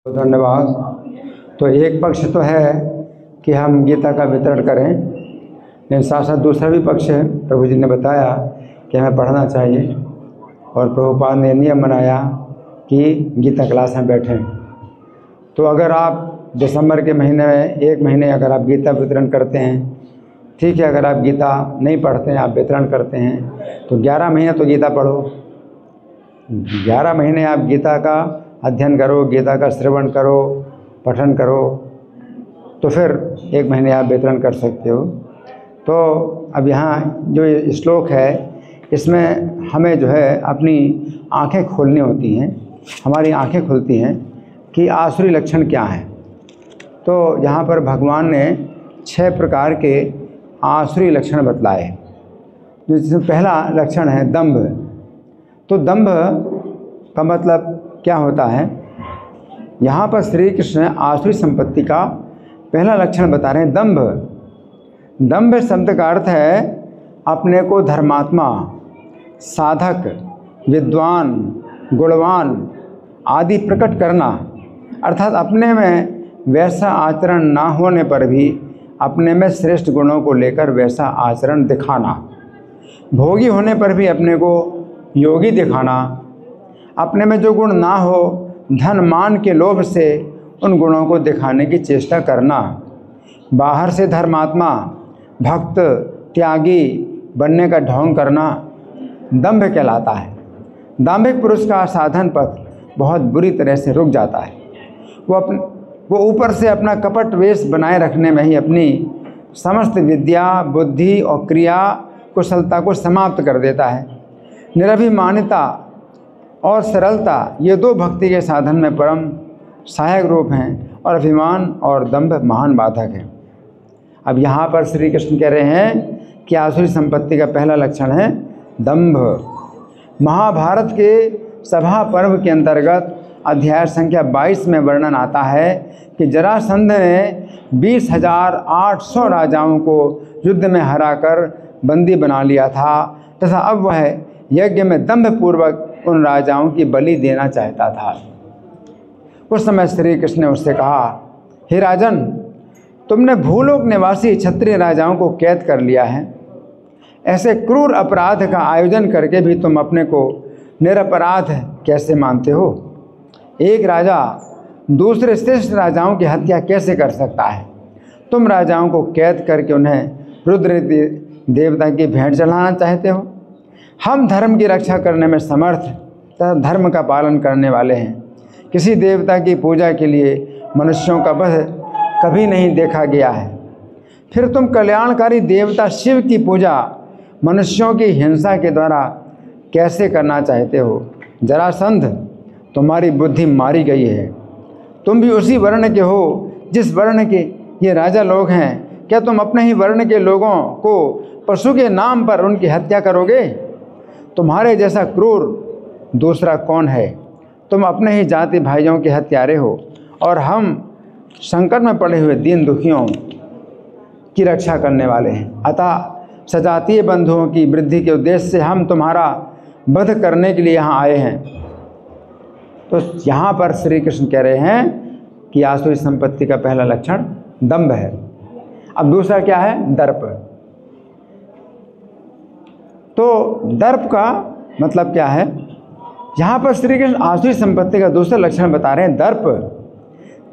धन्यवाद। तो एक पक्ष तो है कि हम गीता का वितरण करें, लेकिन साथ साथ दूसरा भी पक्ष है। प्रभु जी ने बताया कि हमें पढ़ना चाहिए और प्रभुपाद ने नियम बनाया कि गीता क्लास में बैठें। तो अगर आप दिसंबर के महीने में 1 महीने अगर आप गीता वितरण करते हैं, ठीक है। अगर आप गीता नहीं पढ़ते हैं, आप वितरण करते हैं, तो 11 महीने तो गीता पढ़ो। 11 महीने आप गीता का अध्ययन करो, गीता का श्रवण करो, पठन करो, तो फिर 1 महीने आप वितरण कर सकते हो। तो अब यहाँ जो ये श्लोक है, इसमें हमें जो है अपनी आंखें खोलनी होती हैं, हमारी आंखें खुलती हैं कि आसुरी लक्षण क्या हैं। तो यहाँ पर भगवान ने 6 प्रकार के आसुरी लक्षण बतलाए, जिसमें पहला लक्षण है दंभ। तो दंभ का मतलब क्या होता है? यहाँ पर श्री कृष्ण आसुरी संपत्ति का पहला लक्षण बता रहे हैं, दंभ। दंभ शब्द का अर्थ है अपने को धर्मात्मा, साधक, विद्वान, गुणवान आदि प्रकट करना, अर्थात अपने में वैसा आचरण ना होने पर भी अपने में श्रेष्ठ गुणों को लेकर वैसा आचरण दिखाना, भोगी होने पर भी अपने को योगी दिखाना, अपने में जो गुण ना हो धन मान के लोभ से उन गुणों को दिखाने की चेष्टा करना, बाहर से धर्मात्मा, भक्त, त्यागी बनने का ढोंग करना दंभ कहलाता है। दाम्भिक पुरुष का साधन पथ बहुत बुरी तरह से रुक जाता है। वो ऊपर से अपना कपट वेश बनाए रखने में ही अपनी समस्त विद्या, बुद्धि और क्रिया कुशलता को समाप्त कर देता है। निरभिमानिता और सरलता ये 2 भक्ति के साधन में परम सहायक रूप हैं, और अभिमान और दंभ महान बाधक है। अब यहाँ पर श्री कृष्ण कह रहे हैं कि आसुरी संपत्ति का पहला लक्षण है दंभ। महाभारत के सभा पर्व के अंतर्गत अध्याय संख्या 22 में वर्णन आता है कि जरासंध ने 20,800 राजाओं को युद्ध में हराकर बंदी बना लिया था, तथा अब वह यज्ञ में दंभ पूर्वक उन राजाओं की बलि देना चाहता था। उस समय श्री कृष्ण ने उससे कहा, हे राजन, तुमने भूलोक निवासी क्षत्रिय राजाओं को कैद कर लिया है। ऐसे क्रूर अपराध का आयोजन करके भी तुम अपने को निरपराध कैसे मानते हो? एक राजा दूसरे श्रेष्ठ राजाओं की हत्या कैसे कर सकता है? तुम राजाओं को कैद करके उन्हें रुद्र देवता की भेंट चढ़ाना चाहते हो। हम धर्म की रक्षा करने में समर्थ तथा धर्म का पालन करने वाले हैं। किसी देवता की पूजा के लिए मनुष्यों का वध कभी नहीं देखा गया है। फिर तुम कल्याणकारी देवता शिव की पूजा मनुष्यों की हिंसा के द्वारा कैसे करना चाहते हो? जरासंध, तुम्हारी बुद्धि मारी गई है। तुम भी उसी वर्ण के हो जिस वर्ण के ये राजा लोग हैं। क्या तुम अपने ही वर्ण के लोगों को पशु के नाम पर उनकी हत्या करोगे? तुम्हारे जैसा क्रूर दूसरा कौन है? तुम अपने ही जाति भाइयों के हत्यारे हो, और हम संकट में पड़े हुए दीन दुखियों की रक्षा करने वाले हैं। अतः सजातीय बंधुओं की वृद्धि के उद्देश्य से हम तुम्हारा वध करने के लिए यहाँ आए हैं। तो यहाँ पर श्री कृष्ण कह रहे हैं कि आसुरी संपत्ति का पहला लक्षण दंभ है। अब दूसरा क्या है? दर्प। तो दर्प का मतलब क्या है? यहाँ पर श्री कृष्ण आसुरी संपत्ति का दूसरा लक्षण बता रहे हैं, दर्प।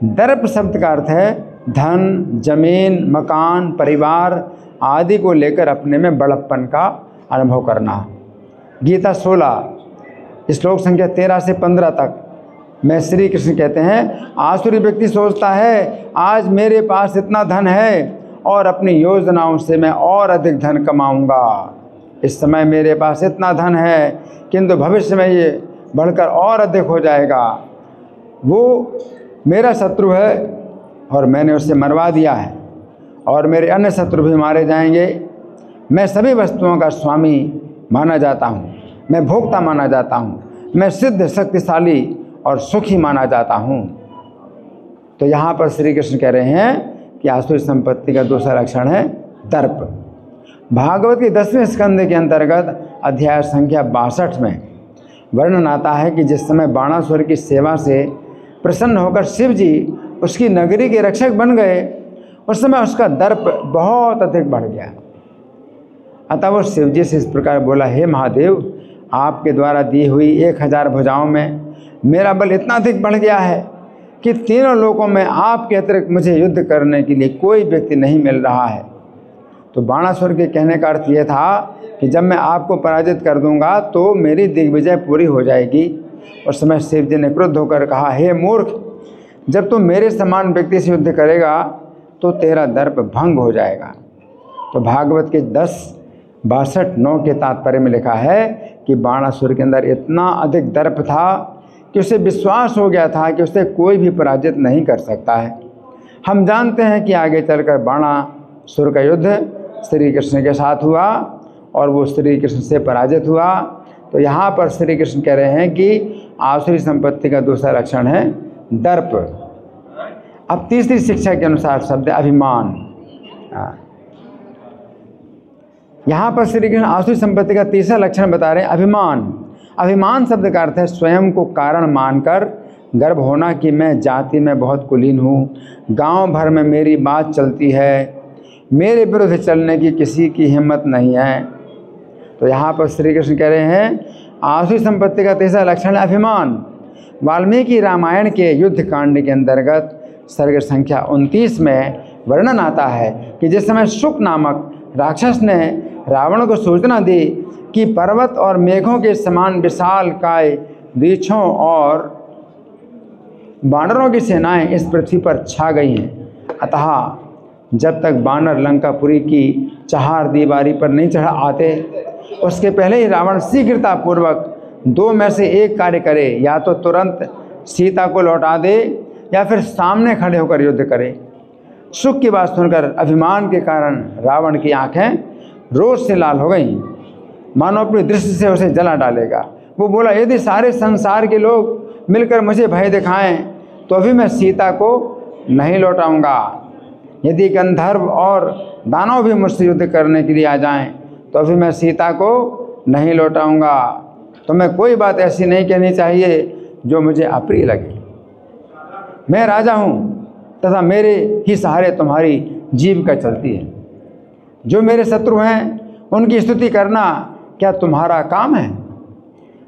दर्प शब्द का अर्थ है धन, जमीन, मकान, परिवार आदि को लेकर अपने में बड़प्पन का अनुभव करना। गीता 16 श्लोक संख्या 13 से 15 तक में श्री कृष्ण कहते हैं, आसुरी व्यक्ति सोचता है आज मेरे पास इतना धन है और अपनी योजनाओं से मैं और अधिक धन कमाऊंगा। इस समय मेरे पास इतना धन है, किंतु भविष्य में ये बढ़कर और अधिक हो जाएगा। वो मेरा शत्रु है और मैंने उसे मरवा दिया है, और मेरे अन्य शत्रु भी मारे जाएंगे। मैं सभी वस्तुओं का स्वामी माना जाता हूँ, मैं भोक्ता माना जाता हूँ, मैं सिद्ध, शक्तिशाली और सुखी माना जाता हूँ। तो यहाँ पर श्री कृष्ण कह रहे हैं कि आसुरी संपत्ति का दूसरा लक्षण है दर्प। भागवत के 10वें स्कंद के अंतर्गत अध्याय संख्या 62 में वर्णन आता है कि जिस समय बाणासुर की सेवा से प्रसन्न होकर शिव जी उसकी नगरी के रक्षक बन गए, उस समय उसका दर्प बहुत अधिक बढ़ गया। अतः वो शिव जी से इस प्रकार बोला, हे महादेव, आपके द्वारा दी हुई 1000 भुजाओं में मेरा बल इतना अधिक बढ़ गया है कि तीनों लोकों में आपके अतिरिक्त मुझे युद्ध करने के लिए कोई व्यक्ति नहीं मिल रहा है। तो बाणासुर के कहने का अर्थ ये था कि जब मैं आपको पराजित कर दूंगा तो मेरी दिग्विजय पूरी हो जाएगी। उस समय शिव जी ने क्रुद्ध होकर कहा, हे मूर्ख, जब तुम मेरे समान व्यक्ति से युद्ध करेगा तो तेरा दर्प भंग हो जाएगा। तो भागवत के 10:62-9 के तात्पर्य में लिखा है कि बाणासुर के अंदर इतना अधिक दर्प था कि उसे विश्वास हो गया था कि उसे कोई भी पराजित नहीं कर सकता है। हम जानते हैं कि आगे चलकर बाणासुर का युद्ध श्री कृष्ण के साथ हुआ और वो श्री कृष्ण से पराजित हुआ। तो यहाँ पर श्री कृष्ण कह रहे हैं कि आसुरी संपत्ति का दूसरा लक्षण है दर्प। अब तीसरी शिक्षा के अनुसार शब्द अभिमान। यहाँ पर श्री कृष्ण आसुरी संपत्ति का तीसरा लक्षण बता रहे हैं अभिमान। अभिमान शब्द का अर्थ है स्वयं को कारण मानकर गर्व होना कि मैं जाति में बहुत कुलीन हूँ, गांव भर में मेरी बात चलती है, मेरे विरुद्ध चलने की किसी की हिम्मत नहीं है। तो यहाँ पर श्री कृष्ण कह रहे हैं आसुरी संपत्ति का तीसरा लक्षण है अभिमान। वाल्मीकि रामायण के युद्ध कांड के अंतर्गत सर्ग संख्या 29 में वर्णन आता है कि जिस समय शुक नामक राक्षस ने रावण को सूचना दी कि पर्वत और मेघों के समान विशाल काय वृक्षों और बानरों की सेनाएं इस पृथ्वी पर छा गई हैं, अतः जब तक बानर लंकापुरी की चार दीवारी पर नहीं चढ़ आते उसके पहले ही रावण शीघ्रतापूर्वक 2 में से एक कार्य करे, या तो तुरंत सीता को लौटा दे या फिर सामने खड़े होकर युद्ध करे। शुक की बात सुनकर अभिमान के कारण रावण की आंखें रोष से लाल हो गईं, मानो अपनी दृष्टि से उसे जला डालेगा। वो बोला, यदि सारे संसार के लोग मिलकर मुझे भय दिखाएं तो अभी मैं सीता को नहीं लौटाऊंगा। यदि गंधर्व और दानव भी मुझसे युद्ध करने के लिए आ जाएं तो अभी मैं सीता को नहीं लौटाऊंगा। तो मैं कोई बात ऐसी नहीं कहनी चाहिए जो मुझे अप्रिय लगे। मैं राजा हूँ तथा मेरे ही सहारे तुम्हारी जीविका चलती है। जो मेरे शत्रु हैं उनकी स्तुति करना क्या तुम्हारा काम है?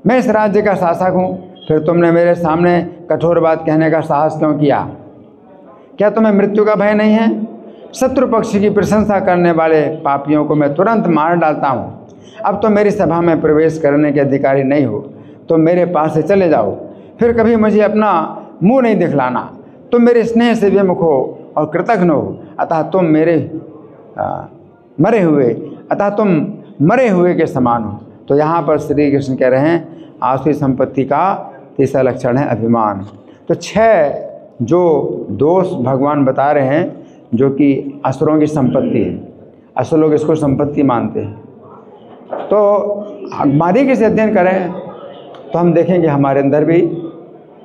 मैं इस राज्य का शासक हूँ, फिर तुमने मेरे सामने कठोर बात कहने का साहस क्यों किया? क्या तुम्हें मृत्यु का भय नहीं है? शत्रु पक्ष की प्रशंसा करने वाले पापियों को मैं तुरंत मार डालता हूँ। अब तो मेरी सभा में प्रवेश करने के अधिकारी नहीं हो, तो मेरे पास से चले जाओ, फिर कभी मुझे अपना मुंह नहीं दिखलाना। तुम मेरे स्नेह से विमुख हो और कृतघ्न हो, अतः तुम मरे हुए के समान हो। तो यहाँ पर श्री कृष्ण कह रहे हैं आसुरी संपत्ति का तीसरा लक्षण है अभिमान। तो 6 जो दोष भगवान बता रहे हैं जो कि असुरों की संपत्ति है, असुर लोग इसको संपत्ति मानते हैं। तो बारीकी से अध्ययन करें तो हम देखेंगे हमारे अंदर भी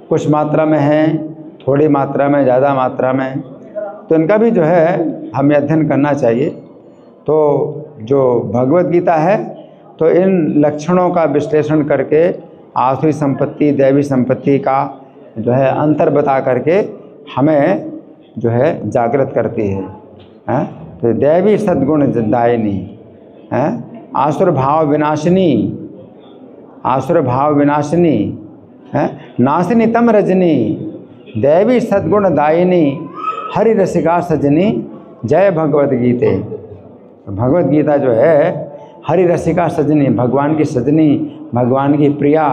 कुछ मात्रा में है, थोड़ी मात्रा में, ज़्यादा मात्रा में, तो इनका भी जो है हमें अध्ययन करना चाहिए। तो जो भगवत गीता है तो इन लक्षणों का विश्लेषण करके आसुरी संपत्ति दैवी संपत्ति का जो है अंतर बता करके हमें जो है जागृत करती है। तो दैवी सद्गुण दायिनी, आसुर भाव विनाशिनी, नासिनी तम रजनी, दैवी सद्गुण दायिनी, हरि रसिका सजनी, जय भगवत गीते। भगवत गीता जो है हरि रसिका सजनी, भगवान की सजनी, भगवान की प्रिया,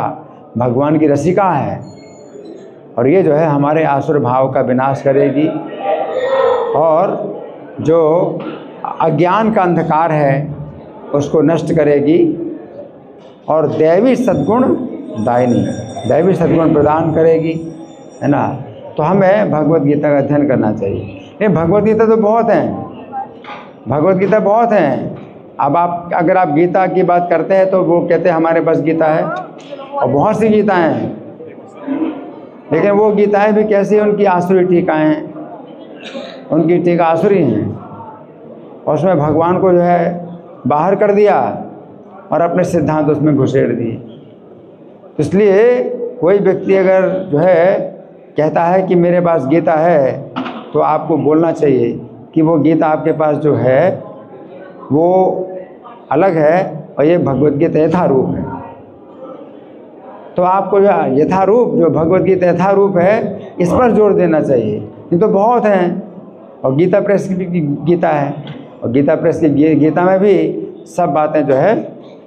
भगवान की रसिका है, और ये जो है हमारे आसुर भाव का विनाश करेगी और जो अज्ञान का अंधकार है उसको नष्ट करेगी, और दैवी सद्गुण दायिनी, दैवी सद्गुण प्रदान करेगी, है ना। तो हमें भगवत गीता का अध्ययन करना चाहिए। नहीं, भगवत गीता तो बहुत हैं, भगवत गीता बहुत हैं। अब आप अगर आप गीता की बात करते हैं तो वो कहते हैं हमारे पास गीता है, और बहुत सी गीताएं हैं, लेकिन वो गीताएं भी कैसी, उनकी आसुरी टीकाएँ हैं, उनकी टीका आसुरी हैं, और उसमें भगवान को जो है बाहर कर दिया और अपने सिद्धांत उसमें घुसेड़ दिए। इसलिए कोई व्यक्ति अगर जो है कहता है कि मेरे पास गीता है, तो आपको बोलना चाहिए कि वो गीता आपके पास जो है वो अलग है और ये भगवद गीता यथारूप है। तो आपको जो यथारूप, जो भगवद गीता यथारूप है, इस पर जोर देना चाहिए। ये तो बहुत हैं, और गीता प्रेस की भी गीता है, और गीता प्रेस की गीता में भी सब बातें जो है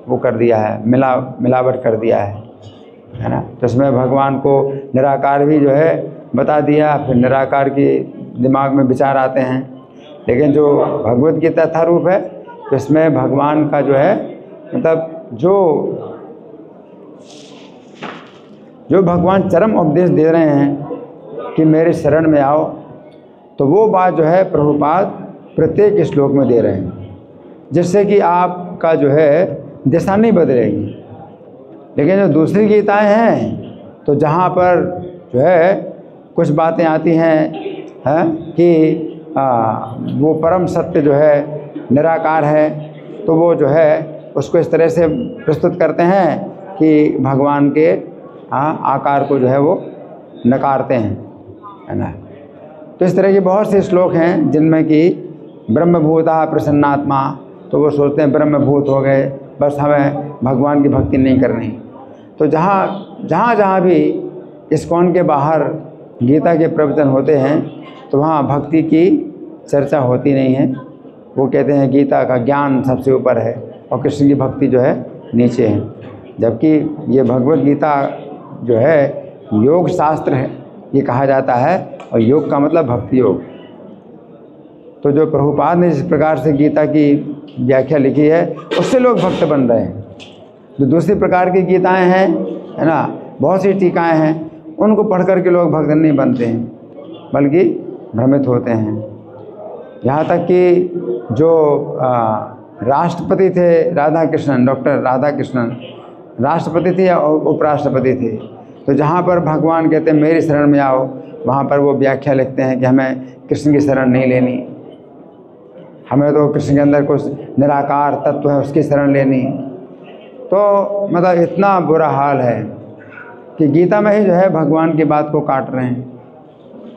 वो कर दिया है, मिलावट कर दिया है ना। तो इसमें भगवान को निराकार भी जो है बता दिया, फिर निराकार के दिमाग में विचार आते हैं। लेकिन जो भगवद गीता यथारूप है, तो इसमें भगवान का जो है मतलब जो भगवान चरम उपदेश दे रहे हैं कि मेरे शरण में आओ, तो वो बात जो है प्रभुपाद प्रत्येक श्लोक में दे रहे हैं, जिससे कि आपका जो है दिशा नहीं बदलेगी। लेकिन जो दूसरी गीताएं हैं, तो जहाँ पर जो है कुछ बातें आती हैं कि वो परम सत्य जो है निराकार है, तो वो जो है उसको इस तरह से प्रस्तुत करते हैं कि भगवान के आकार को जो है वो नकारते हैं, है ना। तो इस तरह के बहुत से श्लोक हैं जिनमें कि ब्रह्मभूता प्रसन्नात्मा, तो वो सोचते हैं ब्रह्मभूत हो गए, बस हमें भगवान की भक्ति नहीं करनी। तो जहाँ भी इस्कॉन के बाहर गीता के प्रवचन होते हैं, तो वहाँ भक्ति की चर्चा होती नहीं है। वो कहते हैं गीता का ज्ञान सबसे ऊपर है और कृष्ण की भक्ति जो है नीचे है, जबकि ये भगवद गीता जो है योग शास्त्र है, ये कहा जाता है, और योग का मतलब भक्ति योग। तो जो प्रभुपाद ने जिस प्रकार से गीता की व्याख्या लिखी है, उससे लोग भक्त बन रहे हैं। जो दूसरी प्रकार की गीताएं हैं, है ना, बहुत सी टीकाएं हैं, उनको पढ़ कर के लोग भक्त नहीं बनते हैं, बल्कि भ्रमित होते हैं। यहाँ तक कि जो राष्ट्रपति थे राधा कृष्णन, डॉक्टर राधा कृष्णन राष्ट्रपति थे या उपराष्ट्रपति थे, तो जहाँ पर भगवान कहते हैं मेरी शरण में आओ, वहाँ पर वो व्याख्या लिखते हैं कि हमें कृष्ण की शरण नहीं लेनी, हमें तो कृष्ण के अंदर कुछ निराकार तत्व है उसकी शरण लेनी। तो मतलब इतना बुरा हाल है कि गीता में ही जो है भगवान की बात को काट रहे हैं,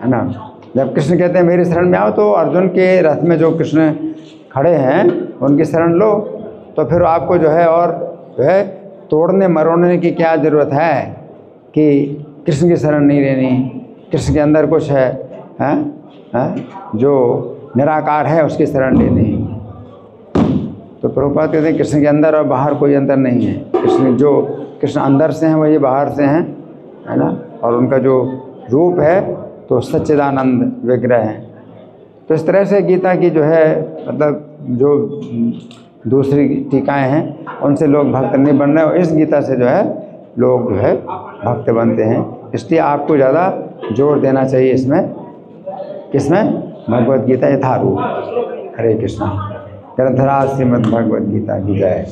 है ना। जब कृष्ण कहते हैं मेरी शरण में आओ, तो अर्जुन के रथ में जो कृष्ण खड़े हैं उनकी शरण लो, तो फिर आपको जो है और जो है तोड़ने मरोड़ने की क्या ज़रूरत है कि कृष्ण की शरण नहीं लेनी, कृष्ण के अंदर कुछ है जो निराकार है उसकी शरण लेनी। तो प्रभुपाद कहते हैं कृष्ण के अंदर और बाहर कोई अंतर नहीं है। कृष्ण अंदर से हैं वही बाहर से हैं, है ना, और उनका जो रूप है तो सच्चिदानंद विग्रह है। तो इस तरह से गीता की जो है मतलब जो दूसरी टीकाएं हैं उनसे लोग भक्त नहीं बन रहे, और इस गीता से जो है लोग जो है भक्त बनते हैं। इसलिए आपको ज़्यादा जोर देना चाहिए इसमें, किसमें? भगवद गीता यथारूप। हरे कृष्णा। ग्रंथराज श्रीमद् भगवद गीता की जय।